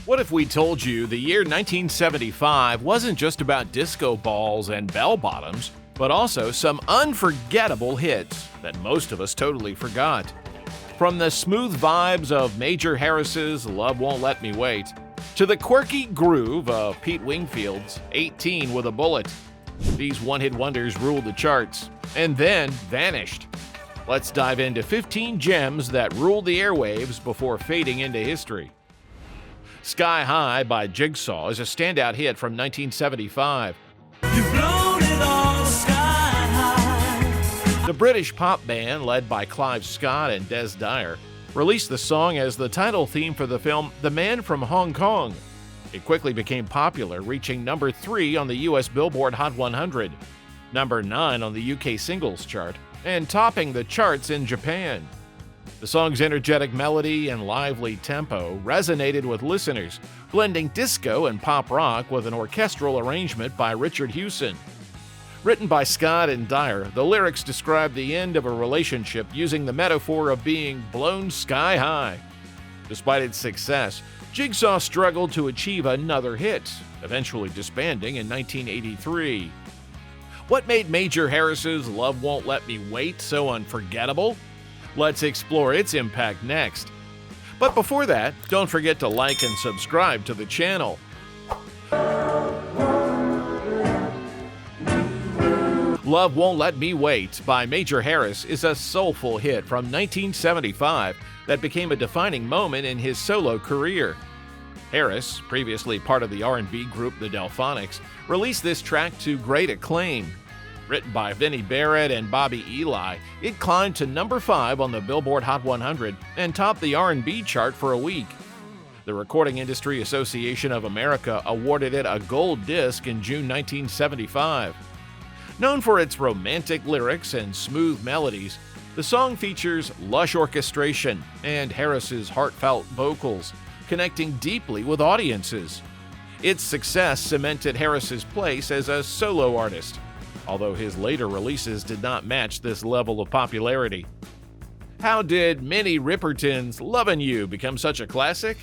What if we told you the year 1975 wasn't just about disco balls and bell bottoms, but also some unforgettable hits that most of us totally forgot? From the smooth vibes of Major Harris's Love Won't Let Me Wait, to the quirky groove of Pete Wingfield's 18 with a Bullet. These one-hit wonders ruled the charts, and then vanished. Let's dive into 15 gems that ruled the airwaves before fading into history. Sky High by Jigsaw is a standout hit from 1975. You've blown it all sky high. The British pop band, led by Clive Scott and Des Dyer, released the song as the title theme for the film The Man from Hong Kong. It quickly became popular, reaching number 3 on the US Billboard Hot 100, number 9 on the UK singles chart, and topping the charts in Japan. The song's energetic melody and lively tempo resonated with listeners, blending disco and pop rock with an orchestral arrangement by Richard Hewson. Written by Scott and Dyer, the lyrics describe the end of a relationship using the metaphor of being blown sky high. Despite its success, Jigsaw struggled to achieve another hit, eventually disbanding in 1983. What made Major Harris's Love Won't Let Me Wait so unforgettable? Let's explore its impact next. But before that, don't forget to like and subscribe to the channel. Love Won't Let Me Wait by Major Harris is a soulful hit from 1975 that became a defining moment in his solo career. Harris, previously part of the R&B group The Delphonics, released this track to great acclaim. Written by Vinnie Barrett and Bobby Eli, it climbed to number 5 on the Billboard Hot 100 and topped the R&B chart for a week. The Recording Industry Association of America awarded it a gold disc in June 1975. Known for its romantic lyrics and smooth melodies, the song features lush orchestration and Harris's heartfelt vocals, connecting deeply with audiences. Its success cemented Harris's place as a solo artist, although his later releases did not match this level of popularity. How did Minnie Riperton's Lovin' You become such a classic?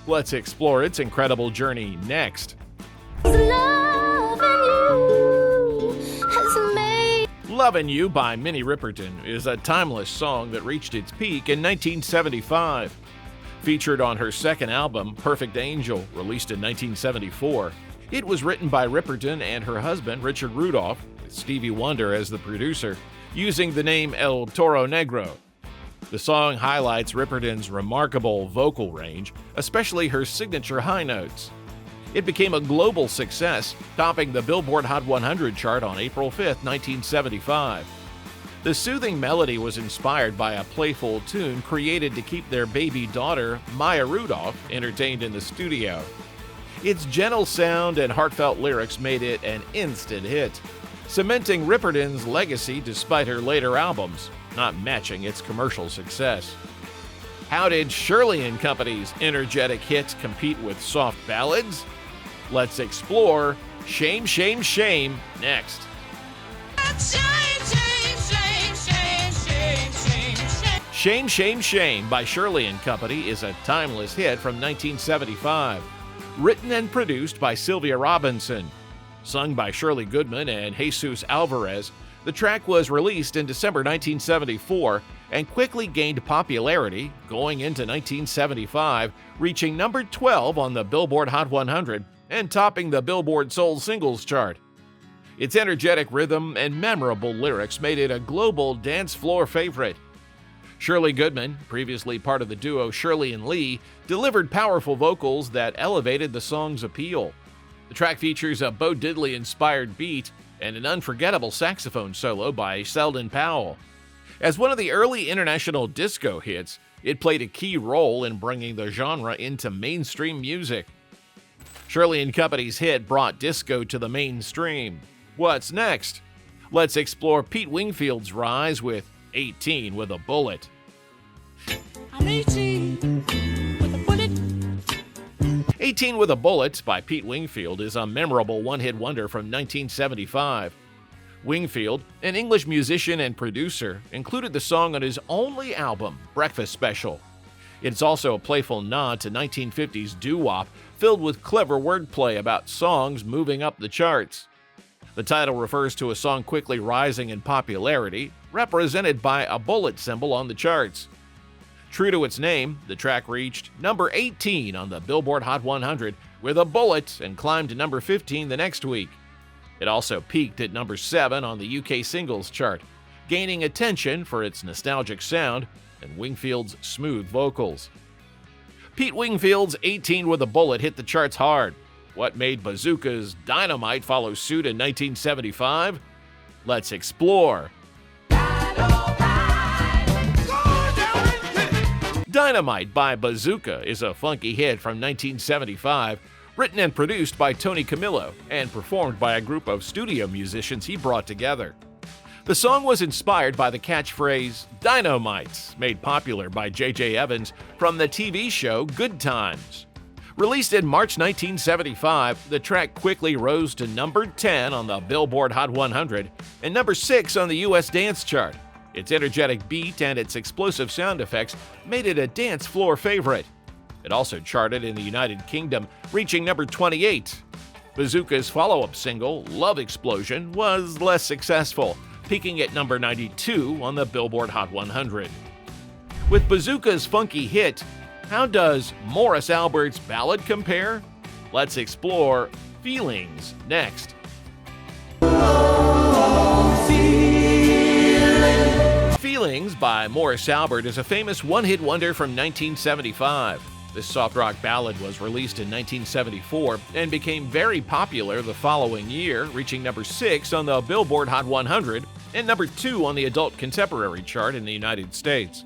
Let's explore its incredible journey next. Lovin' You by Minnie Riperton is a timeless song that reached its peak in 1975. Featured on her second album, Perfect Angel, released in 1974, it was written by Riperton and her husband, Richard Rudolph, with Stevie Wonder as the producer, using the name El Toro Negro. The song highlights Riperton's remarkable vocal range, especially her signature high notes. It became a global success, topping the Billboard Hot 100 chart on April 5, 1975. The soothing melody was inspired by a playful tune created to keep their baby daughter, Maya Rudolph, entertained in the studio. Its gentle sound and heartfelt lyrics made it an instant hit, cementing Riperton's legacy despite her later albums not matching its commercial success. How did Shirley & Company's energetic hits compete with soft ballads? Let's explore Shame, Shame, Shame next. Shame, Shame, Shame by Shirley & Company is a timeless hit from 1975. Written and produced by Sylvia Robinson. Sung by Shirley Goodman and Jesus Alvarez, the track was released in December 1974 and quickly gained popularity going into 1975, reaching number 12 on the Billboard Hot 100 and topping the Billboard Soul Singles chart. Its energetic rhythm and memorable lyrics made it a global dance floor favorite. Shirley Goodman, previously part of the duo Shirley and Lee, delivered powerful vocals that elevated the song's appeal. The track features a Bo Diddley-inspired beat and an unforgettable saxophone solo by Selden Powell. As one of the early international disco hits, it played a key role in bringing the genre into mainstream music. Shirley & Company's hit brought disco to the mainstream. What's next? Let's explore Pete Wingfield's rise with 18 with a Bullet. I'm 18 with a bullet. 18 with a Bullet by Pete Wingfield is a memorable one-hit wonder from 1975. Wingfield, an English musician and producer, included the song on his only album, Breakfast Special. It's also a playful nod to 1950s doo-wop filled with clever wordplay about songs moving up the charts. The title refers to a song quickly rising in popularity, represented by a bullet symbol on the charts. True to its name, the track reached number 18 on the Billboard Hot 100 with a bullet and climbed to number 15 the next week. It also peaked at number 7 on the UK singles chart, gaining attention for its nostalgic sound and Wingfield's smooth vocals. Pete Wingfield's 18 with a Bullet hit the charts hard. What made Bazooka's Dynamite follow suit in 1975? Let's explore. Dynamite by Bazooka is a funky hit from 1975, written and produced by Tony Camillo and performed by a group of studio musicians he brought together. The song was inspired by the catchphrase "Dynamite," made popular by J.J. Evans from the TV show Good Times. Released in March 1975, the track quickly rose to number 10 on the Billboard Hot 100 and number 6 on the U.S. dance chart. Its energetic beat and its explosive sound effects made it a dance floor favorite. It also charted in the United Kingdom, reaching number 28. Bazooka's follow-up single, Love Explosion, was less successful, peaking at number 92 on the Billboard Hot 100. With Bazooka's funky hit, how does Morris Albert's ballad compare? Let's explore Feelings next. Feelings by Morris Albert is a famous one-hit wonder from 1975. This soft rock ballad was released in 1974 and became very popular the following year, reaching number 6 on the Billboard Hot 100 and number 2 on the adult contemporary chart in the United States.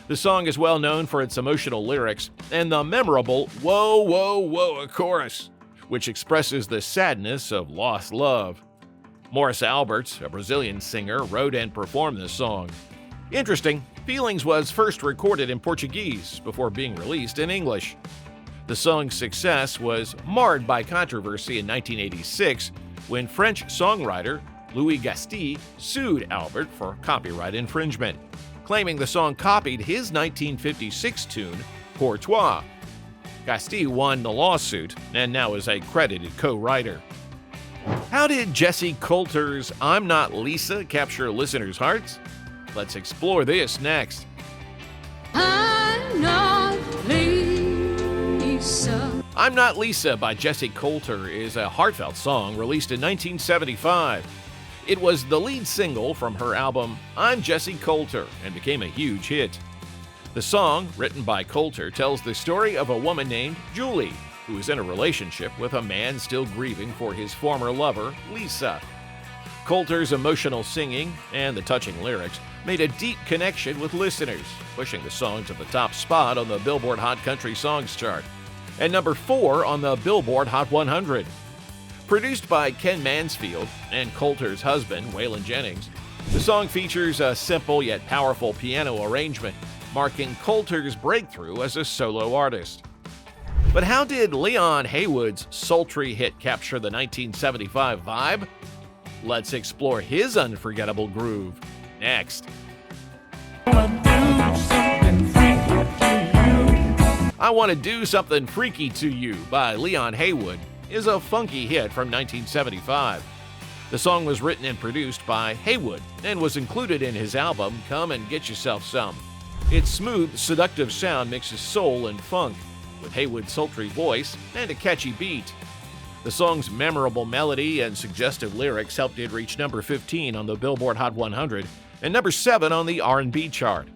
The song is well known for its emotional lyrics and the memorable "Whoa, whoa, whoa" chorus, which expresses the sadness of lost love. Morris Albert, a Brazilian singer, wrote and performed this song. Interesting, Feelings was first recorded in Portuguese before being released in English. The song's success was marred by controversy in 1986 when French songwriter Louis Gasty sued Albert for copyright infringement, claiming the song copied his 1956 tune, Pour Toi. Gasty won the lawsuit and now is a credited co-writer. How did Jessie Coulter's I'm Not Lisa capture listeners' hearts? Let's explore this next. I'm not Lisa. I'm Not Lisa by Jessie Coulter is a heartfelt song released in 1975. It was the lead single from her album I'm Jessie Coulter and became a huge hit. The song, written by Coulter, tells the story of a woman named Julie, who is in a relationship with a man still grieving for his former lover, Lisa. Coulter's emotional singing and the touching lyrics made a deep connection with listeners, pushing the song to the top spot on the Billboard Hot Country Songs chart, and number 4 on the Billboard Hot 100. Produced by Ken Mansfield and Coulter's husband, Waylon Jennings, the song features a simple yet powerful piano arrangement, marking Coulter's breakthrough as a solo artist. But how did Leon Haywood's sultry hit capture the 1975 vibe? Let's explore his unforgettable groove next. I Want to Do Something Freaky to You by Leon Haywood is a funky hit from 1975. The song was written and produced by Haywood and was included in his album Come and Get Yourself Some. Its smooth, seductive sound mixes soul and funk, with Haywood's sultry voice and a catchy beat. The song's memorable melody and suggestive lyrics helped it reach number 15 on the Billboard Hot 100 and number 7 on the R&B chart.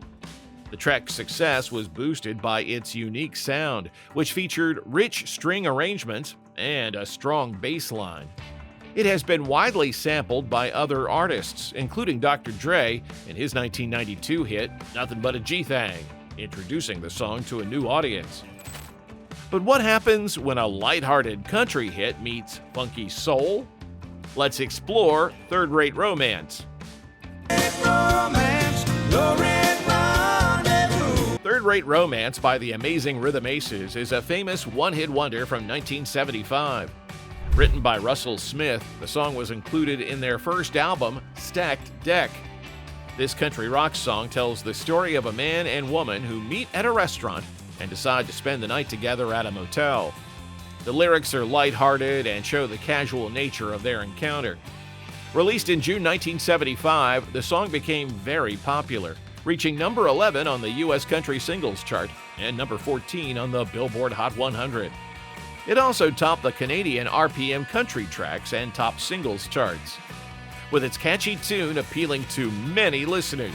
The track's success was boosted by its unique sound, which featured rich string arrangements and a strong bass line. It has been widely sampled by other artists, including Dr. Dre in his 1992 hit, Nothing But a G-Thang, introducing the song to a new audience. But what happens when a lighthearted country hit meets funky soul? Let's explore Third Rate Romance. Third Rate Romance by the Amazing Rhythm Aces is a famous one-hit wonder from 1975. Written by Russell Smith, the song was included in their first album, Stacked Deck. This country rock song tells the story of a man and woman who meet at a restaurant and decide to spend the night together at a motel. The lyrics are lighthearted and show the casual nature of their encounter. Released in June 1975, the song became very popular, reaching number 11 on the U.S. Country Singles Chart and number 14 on the Billboard Hot 100. It also topped the Canadian RPM Country Tracks and Top Singles charts, with its catchy tune appealing to many listeners.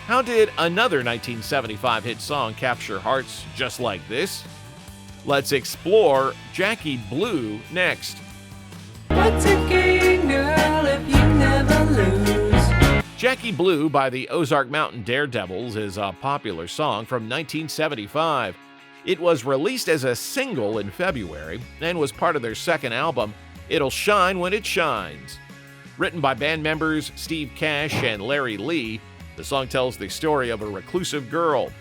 How did another 1975 hit song capture hearts just like this? Let's explore Jackie Blue next. What's a game, girl, if you never lose? Jackie Blue by the Ozark Mountain Daredevils is a popular song from 1975. It was released as a single in February and was part of their second album, It'll Shine When It Shines. Written by band members Steve Cash and Larry Lee, the song tells the story of a reclusive girl.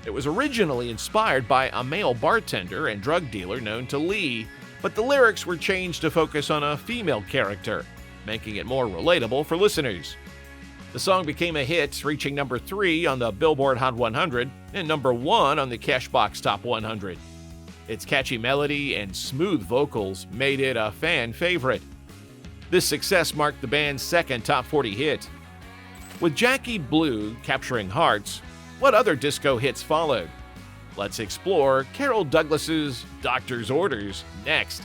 It was originally inspired by a male bartender and drug dealer known to Lee, but the lyrics were changed to focus on a female character, making it more relatable for listeners. The song became a hit, reaching number 3 on the Billboard Hot 100 and number 1 on the Cashbox Top 100. Its catchy melody and smooth vocals made it a fan favorite. This success marked the band's second top 40 hit. With Jackie Blue capturing hearts, what other disco hits followed? Let's explore Carol Douglas's Doctor's Orders next.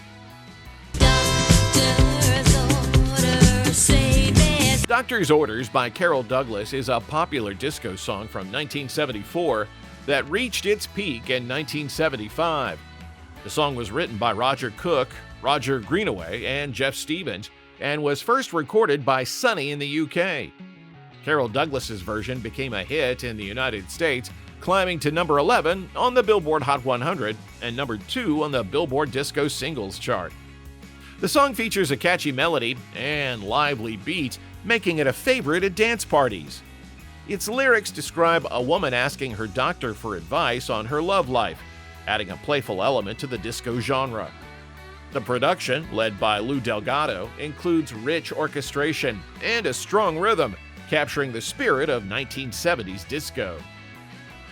Doctor's Orders by Carol Douglas is a popular disco song from 1974 that reached its peak in 1975. The song was written by Roger Cook, Roger Greenaway, and Jeff Stevens, and was first recorded by Sonny in the UK. Carol Douglas's version became a hit in the United States, climbing to number 11 on the Billboard Hot 100 and number 2 on the Billboard Disco Singles Chart. The song features a catchy melody and lively beat, making it a favorite at dance parties. Its lyrics describe a woman asking her doctor for advice on her love life, adding a playful element to the disco genre. The production, led by Lou Delgado, includes rich orchestration and a strong rhythm, capturing the spirit of 1970s disco.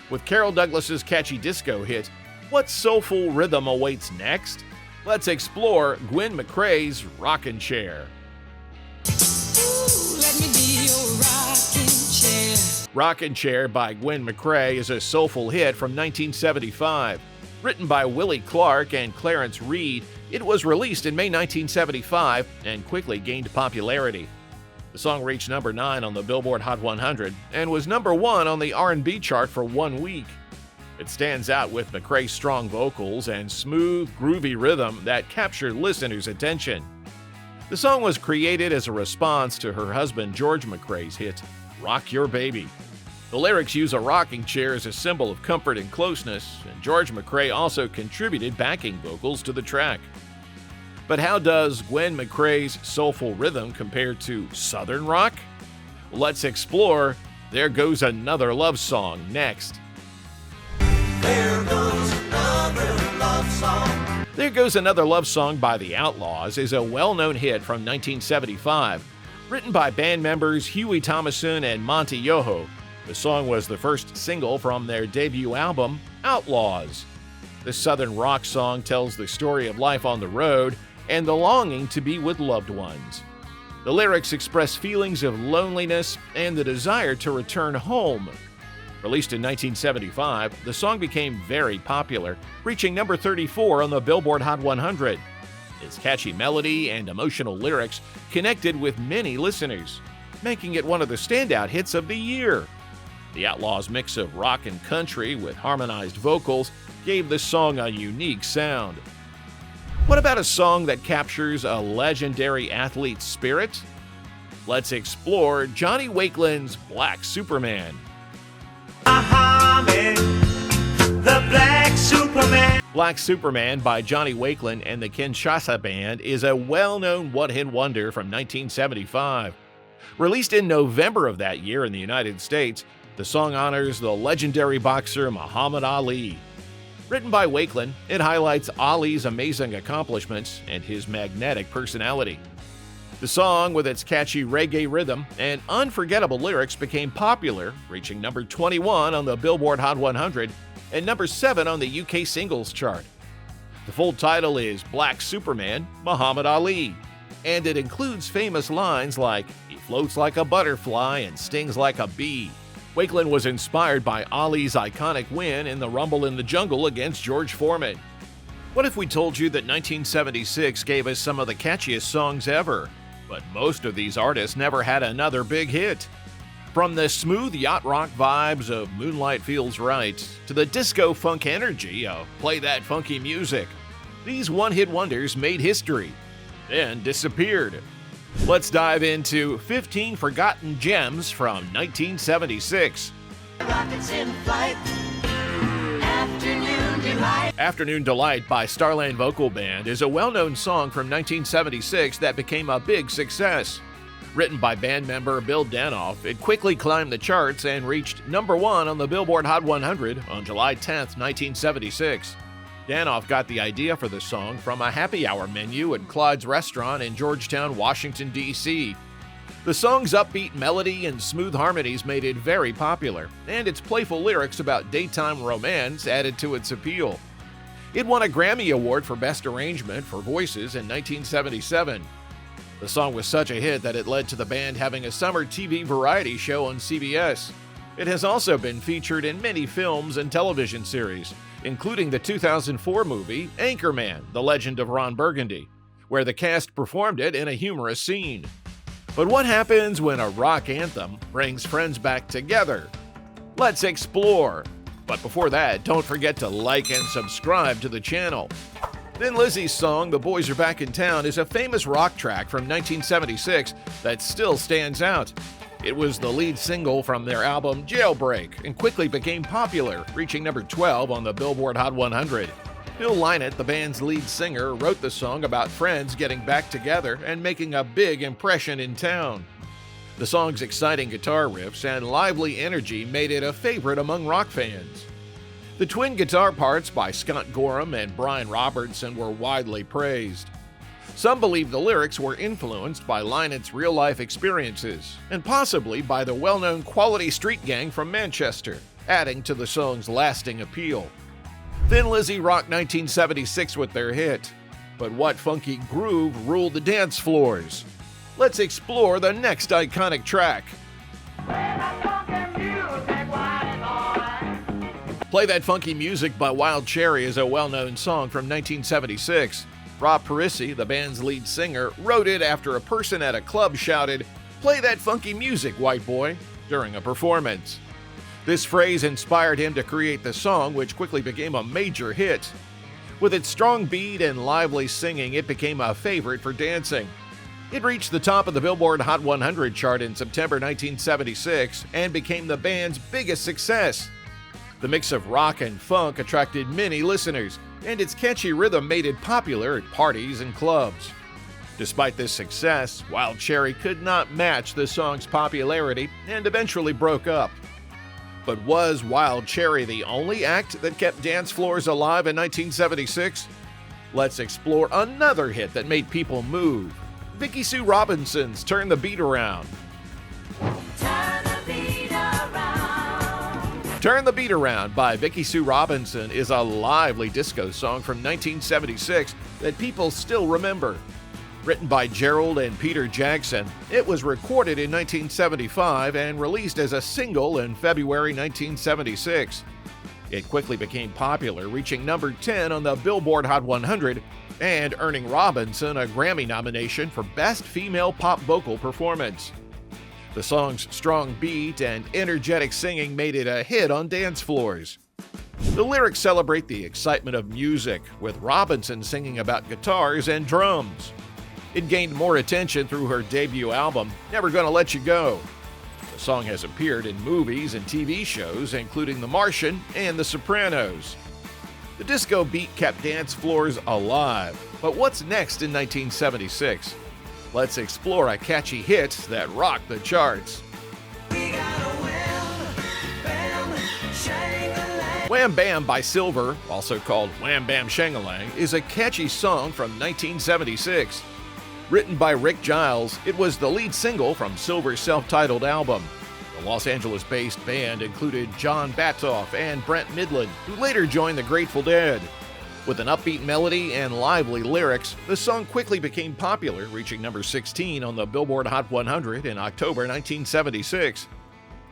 With Carol Douglas's catchy disco hit, what soulful rhythm awaits next? Let's explore Gwen McCrae's Rockin' Chair. Ooh, let me be your rocking chair. Rockin' Chair by Gwen McCrae is a soulful hit from 1975. Written by Willie Clark and Clarence Reed, it was released in May 1975 and quickly gained popularity. The song reached number 9 on the Billboard Hot 100 and was number 1 on the R&B chart for 1 week. It stands out with McCrae's strong vocals and smooth, groovy rhythm that captured listeners' attention. The song was created as a response to her husband George McCrae's hit, Rock Your Baby. The lyrics use a rocking chair as a symbol of comfort and closeness, and George McCrae also contributed backing vocals to the track. But how does Gwen McCrae's soulful rhythm compare to Southern rock? Let's explore There Goes Another Love Song next. There goes another love song. There Goes Another Love Song by The Outlaws is a well-known hit from 1975. Written by band members Huey Thomason and Monty Yoho, the song was the first single from their debut album, Outlaws. This Southern rock song tells the story of life on the road and the longing to be with loved ones. The lyrics express feelings of loneliness and the desire to return home. Released in 1975, the song became very popular, reaching number 34 on the Billboard Hot 100. Its catchy melody and emotional lyrics connected with many listeners, making it one of the standout hits of the year. The Outlaws' mix of rock and country with harmonized vocals gave the song a unique sound. What about a song that captures a legendary athlete's spirit? Let's explore Johnny Wakeland's Black Superman. The Black Superman. Black Superman by Johnny Wakeland and the Kinshasa Band is a well-known one-hit wonder from 1975. Released in November of that year in the United States, the song honors the legendary boxer Muhammad Ali. Written by Wakeland, it highlights Ali's amazing accomplishments and his magnetic personality. The song, with its catchy reggae rhythm and unforgettable lyrics, became popular, reaching number 21 on the Billboard Hot 100 and number 7 on the UK singles chart. The full title is Black Superman, Muhammad Ali, and it includes famous lines like, "He floats like a butterfly and stings like a bee." Wakelin was inspired by Ali's iconic win in the Rumble in the Jungle against George Foreman. What if we told you that 1976 gave us some of the catchiest songs ever? But most of these artists never had another big hit. From the smooth yacht-rock vibes of Moonlight Feels Right to the disco funk energy of Play That Funky Music, these one-hit wonders made history, then disappeared. Let's dive into 15 Forgotten Gems from 1976. Rockets in flight. Afternoon Delight. Afternoon Delight by Starland Vocal Band is a well-known song from 1976 that became a big success. Written by band member Bill Danoff, it quickly climbed the charts and reached number 1 on the Billboard Hot 100 on July 10, 1976. Danoff got the idea for the song from a happy hour menu at Clyde's Restaurant in Georgetown, Washington, D.C. The song's upbeat melody and smooth harmonies made it very popular, and its playful lyrics about daytime romance added to its appeal. It won a Grammy Award for Best Arrangement for Voices in 1977. The song was such a hit that it led to the band having a summer TV variety show on CBS. It has also been featured in many films and television series, including the 2004 movie Anchorman: The Legend of Ron Burgundy, where the cast performed it in a humorous scene. But what happens when a rock anthem brings friends back together? Let's explore. But before that, don't forget to like and subscribe to the channel. Then Lizzy's song, "The Boys Are Back in Town," is a famous rock track from 1976 that still stands out. It was the lead single from their album Jailbreak and quickly became popular, reaching number 12 on the Billboard Hot 100. Bill Lynott, the band's lead singer, wrote the song about friends getting back together and making a big impression in town. The song's exciting guitar riffs and lively energy made it a favorite among rock fans. The twin guitar parts by Scott Gorham and Brian Robertson were widely praised. Some believe the lyrics were influenced by Lynott's real-life experiences, and possibly by the well-known Quality Street Gang from Manchester, adding to the song's lasting appeal. Thin Lizzy rocked 1976 with their hit, but what funky groove ruled the dance floors? Let's explore the next iconic track. Play That Funky Music by Wild Cherry is a well-known song from 1976. Rob Parisi, the band's lead singer, wrote it after a person at a club shouted, "Play that funky music, white boy," during a performance. This phrase inspired him to create the song, which quickly became a major hit. With its strong beat and lively singing, it became a favorite for dancing. It reached the top of the Billboard Hot 100 chart in September 1976 and became the band's biggest success. The mix of rock and funk attracted many listeners, and its catchy rhythm made it popular at parties and clubs. Despite this success, Wild Cherry could not match the song's popularity and eventually broke up. But was Wild Cherry the only act that kept dance floors alive in 1976? Let's explore another hit that made people move. Vicky Sue Robinson's Turn the Beat Around. Turn the Beat Around by Vicky Sue Robinson is a lively disco song from 1976 that people still remember. Written by Gerald and Peter Jackson, it was recorded in 1975 and released as a single in February 1976. It quickly became popular, reaching number 10 on the Billboard Hot 100 and earning Robinson a Grammy nomination for Best Female Pop Vocal Performance. The song's strong beat and energetic singing made it a hit on dance floors. The lyrics celebrate the excitement of music, with Robinson singing about guitars and drums. It gained more attention through her debut album, Never Gonna Let You Go. The song has appeared in movies and TV shows, including The Martian and The Sopranos. The disco beat kept dance floors alive, but what's next in 1976? Let's explore a catchy hit that rocked the charts. Wham Bam by Silver, also called Wham Bam Shangalang, is a catchy song from 1976. Written by Rick Giles, it was the lead single from Silver's self-titled album. The Los Angeles-based band included John Batoff and Brent Midland, who later joined the Grateful Dead. With an upbeat melody and lively lyrics, the song quickly became popular, reaching number 16 on the Billboard Hot 100 in October 1976.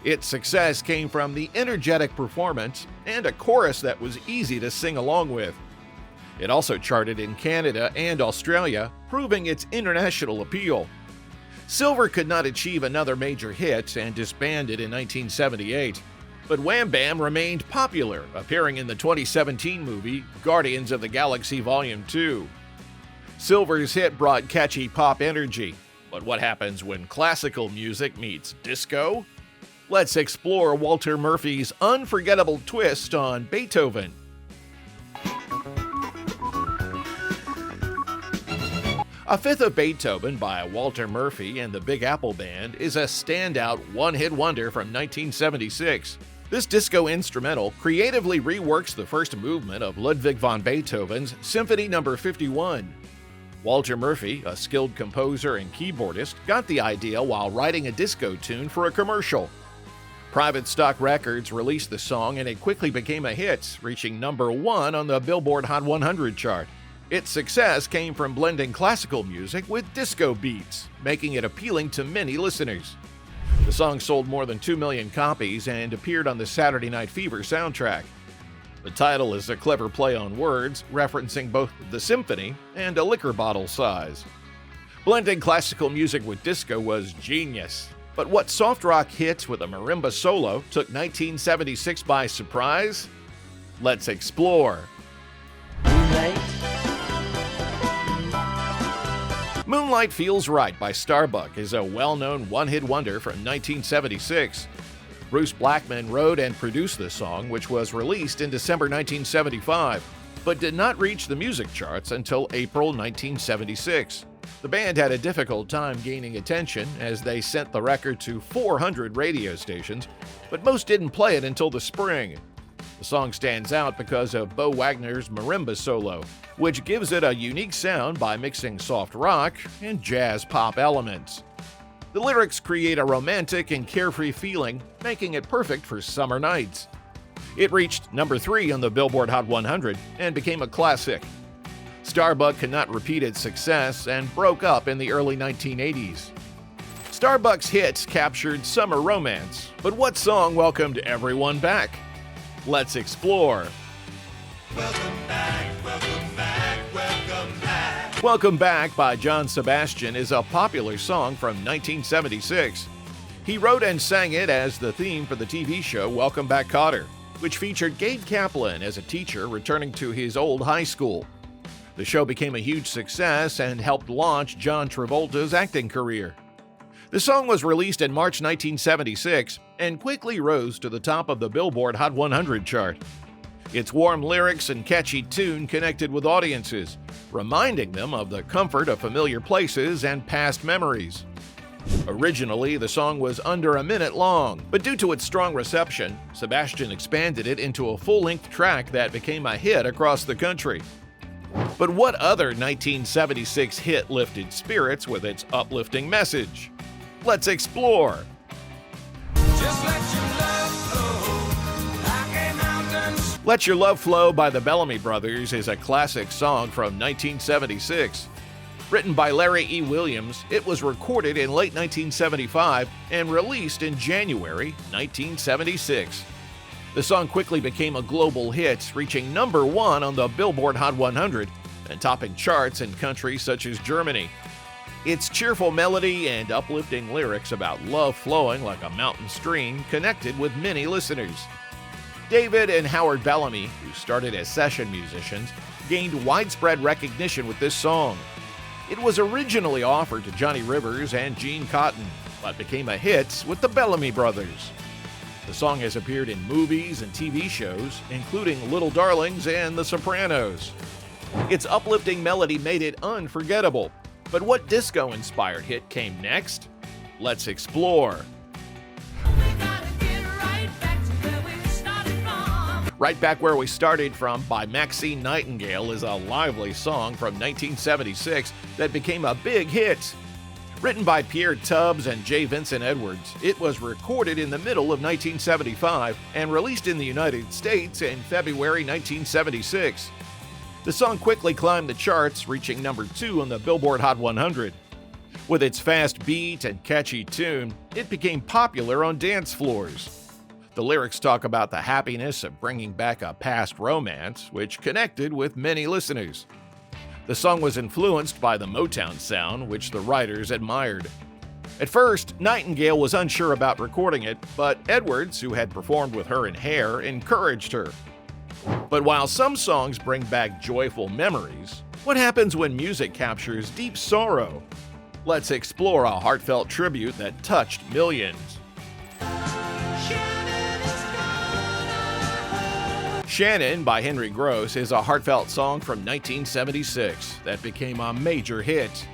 Its success came from the energetic performance and a chorus that was easy to sing along with. It also charted in Canada and Australia, proving its international appeal. Silver could not achieve another major hit and disbanded in 1978. But Wham Bam remained popular, appearing in the 2017 movie Guardians of the Galaxy Volume 2. Silver's hit brought catchy pop energy. But what happens when classical music meets disco? Let's explore Walter Murphy's unforgettable twist on Beethoven. A Fifth of Beethoven by Walter Murphy and the Big Apple Band is a standout one-hit wonder from 1976. This disco instrumental creatively reworks the first movement of Ludwig van Beethoven's Symphony No. 51. Walter Murphy, a skilled composer and keyboardist, got the idea while writing a disco tune for a commercial. Private Stock Records released the song and it quickly became a hit, reaching number 1 on the Billboard Hot 100 chart. Its success came from blending classical music with disco beats, making it appealing to many listeners. The song sold more than 2 million copies and appeared on the Saturday Night Fever soundtrack. The title is a clever play on words, referencing both the symphony and a liquor bottle size. Blending classical music with disco was genius. But what soft rock hit with a marimba solo took 1976 by surprise? Let's explore. Moonlight Feels Right by Starbuck is a well-known one-hit wonder from 1976. Bruce Blackman wrote and produced the song, which was released in December 1975, but did not reach the music charts until April 1976. The band had a difficult time gaining attention as they sent the record to 400 radio stations, but most didn't play it until the spring. The song stands out because of Bo Wagner's marimba solo, which gives it a unique sound by mixing soft rock and jazz pop elements. The lyrics create a romantic and carefree feeling, making it perfect for summer nights. It reached number 3 on the Billboard Hot 100 and became a classic. Starbuck could not repeat its success and broke up in the early 1980s. Starbuck's hits captured summer romance, but what song welcomed everyone back? Let's explore. Welcome back, welcome back, welcome back. Welcome Back by John Sebastian is a popular song from 1976. He wrote and sang it as the theme for the TV show Welcome Back, Kotter, which featured Gabe Kaplan as a teacher returning to his old high school. The show became a huge success and helped launch John Travolta's acting career. The song was released in March 1976 and quickly rose to the top of the Billboard Hot 100 chart. Its warm lyrics and catchy tune connected with audiences, reminding them of the comfort of familiar places and past memories. Originally, the song was under a minute long, but due to its strong reception, Sebastian expanded it into a full-length track that became a hit across the country. But what other 1976 hit lifted spirits with its uplifting message? Let's explore. Just let your love flow like a mountain. Let Your Love Flow by the Bellamy Brothers is a classic song from 1976. Written by Larry E. Williams, it was recorded in late 1975 and released in January 1976. The song quickly became a global hit, reaching number 1 on the Billboard Hot 100 and topping charts in countries such as Germany. Its cheerful melody and uplifting lyrics about love flowing like a mountain stream connected with many listeners. David and Howard Bellamy, who started as session musicians, gained widespread recognition with this song. It was originally offered to Johnny Rivers and Gene Cotton, but became a hit with the Bellamy Brothers. The song has appeared in movies and TV shows, including Little Darlings and The Sopranos. Its uplifting melody made it unforgettable. But what disco-inspired hit came next? Let's explore. Right Back Where We Started From by Maxine Nightingale is a lively song from 1976 that became a big hit. Written by Pierre Tubbs and J. Vincent Edwards, it was recorded in the middle of 1975 and released in the United States in February 1976. The song quickly climbed the charts, reaching number 2 on the Billboard Hot 100. With its fast beat and catchy tune, it became popular on dance floors. The lyrics talk about the happiness of bringing back a past romance, which connected with many listeners. The song was influenced by the Motown sound, which the writers admired. At first, Nightingale was unsure about recording it, but Edwards, who had performed with her in Hair, encouraged her. But while some songs bring back joyful memories, what happens when music captures deep sorrow? Let's explore a heartfelt tribute that touched millions. Shannon by Henry Gross is a heartfelt song from 1976 that became a major hit.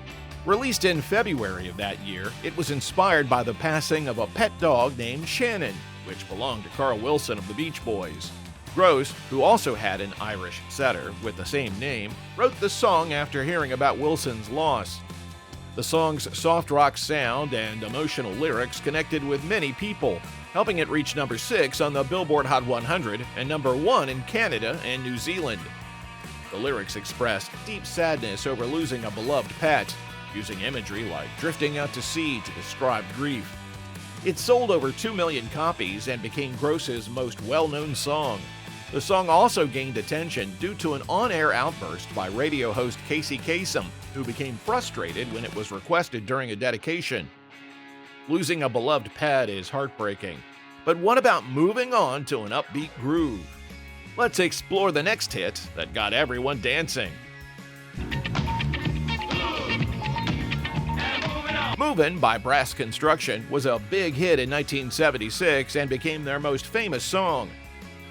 Released in February of that year, it was inspired by the passing of a pet dog named Shannon, which belonged to Carl Wilson of the Beach Boys. Gross, who also had an Irish setter with the same name, wrote the song after hearing about Wilson's loss. The song's soft rock sound and emotional lyrics connected with many people, helping it reach number 6 on the Billboard Hot 100 and number 1 in Canada and New Zealand. The lyrics expressed deep sadness over losing a beloved pet, using imagery like drifting out to sea to describe grief. It sold over 2 million copies and became Gross's most well-known song. The song also gained attention due to an on-air outburst by radio host Casey Kasem, who became frustrated when it was requested during a dedication. Losing a beloved pet is heartbreaking, but what about moving on to an upbeat groove? Let's explore the next hit that got everyone dancing. Movin' by Brass Construction was a big hit in 1976 and became their most famous song.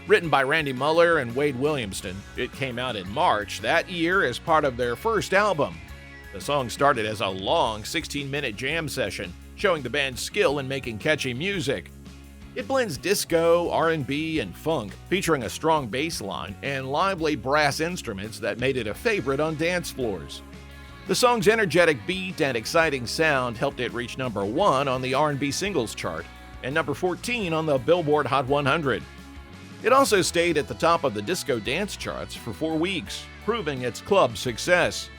Written by Randy Muller and Wade Williamson, it came out in March that year as part of their first album. The song started as a long 16-minute jam session, showing the band's skill in making catchy music. It blends disco, R&B, and funk, featuring a strong bass line and lively brass instruments that made it a favorite on dance floors. The song's energetic beat and exciting sound helped it reach number 1 on the R&B singles chart and number 14 on the Billboard Hot 100. It also stayed at the top of the disco dance charts for 4 weeks, proving its club success.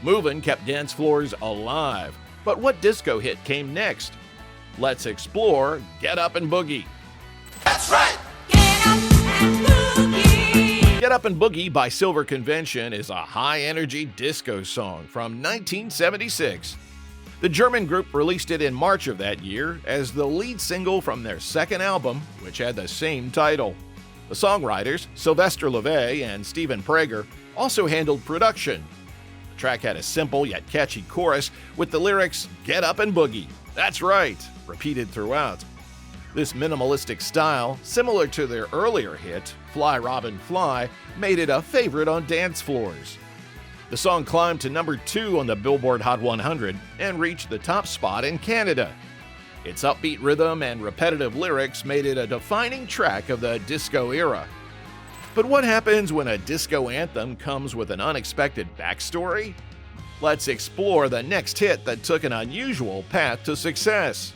Movin' kept dance floors alive. But what disco hit came next? Let's explore Get Up and Boogie. That's right! Get up and boogie. Get Up and Boogie by Silver Convention is a high-energy disco song from 1976. The German group released it in March of that year as the lead single from their second album, which had the same title. The songwriters, Sylvester LeVay and Stephen Prager, also handled production. The track had a simple yet catchy chorus with the lyrics, "Get up and boogie." That's right, repeated throughout. This minimalistic style, similar to their earlier hit, Fly Robin Fly, made it a favorite on dance floors. The song climbed to number 2 on the Billboard Hot 100 and reached the top spot in Canada. Its upbeat rhythm and repetitive lyrics made it a defining track of the disco era. But what happens when a disco anthem comes with an unexpected backstory? Let's explore the next hit that took an unusual path to success.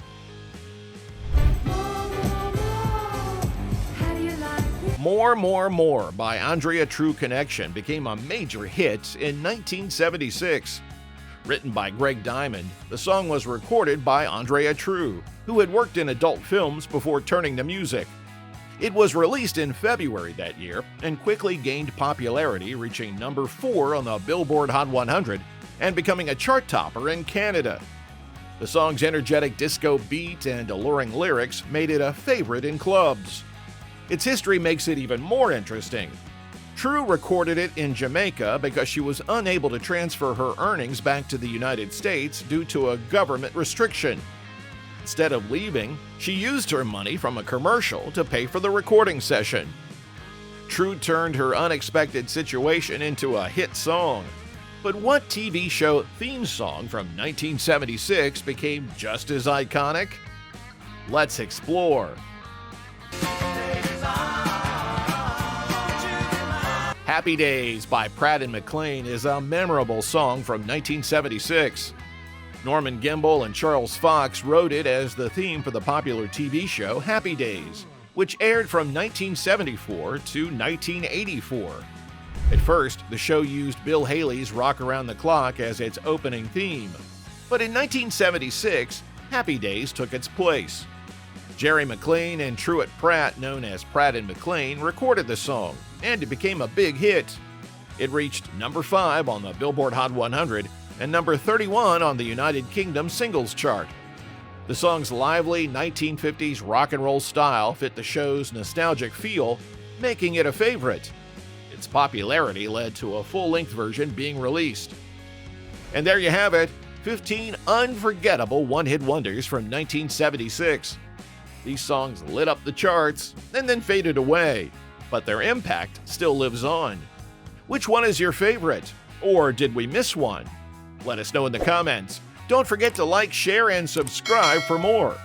More, More, More by Andrea True Connection became a major hit in 1976. Written by Greg Diamond, the song was recorded by Andrea True, who had worked in adult films before turning to music. It was released in February that year and quickly gained popularity, reaching number 4 on the Billboard Hot 100 and becoming a chart topper in Canada. The song's energetic disco beat and alluring lyrics made it a favorite in clubs. Its history makes it even more interesting. True recorded it in Jamaica because she was unable to transfer her earnings back to the United States due to a government restriction. Instead of leaving, she used her money from a commercial to pay for the recording session. True turned her unexpected situation into a hit song. But what TV show theme song from 1976 became just as iconic? Let's explore. Happy Days by Pratt and McClain is a memorable song from 1976. Norman Gimbel and Charles Fox wrote it as the theme for the popular TV show Happy Days, which aired from 1974 to 1984. At first, the show used Bill Haley's Rock Around the Clock as its opening theme, but in 1976, Happy Days took its place. Jerry McLean and Truett Pratt, known as Pratt and McClain, recorded the song, and it became a big hit. It reached number 5 on the Billboard Hot 100 and number 31 on the United Kingdom singles chart. The song's lively 1950s rock and roll style fit the show's nostalgic feel, making it a favorite. Its popularity led to a full-length version being released. And there you have it, 15 unforgettable one-hit wonders from 1976. These songs lit up the charts and then faded away, but their impact still lives on. Which one is your favorite? Or did we miss one? Let us know in the comments. Don't forget to like, share, and subscribe for more.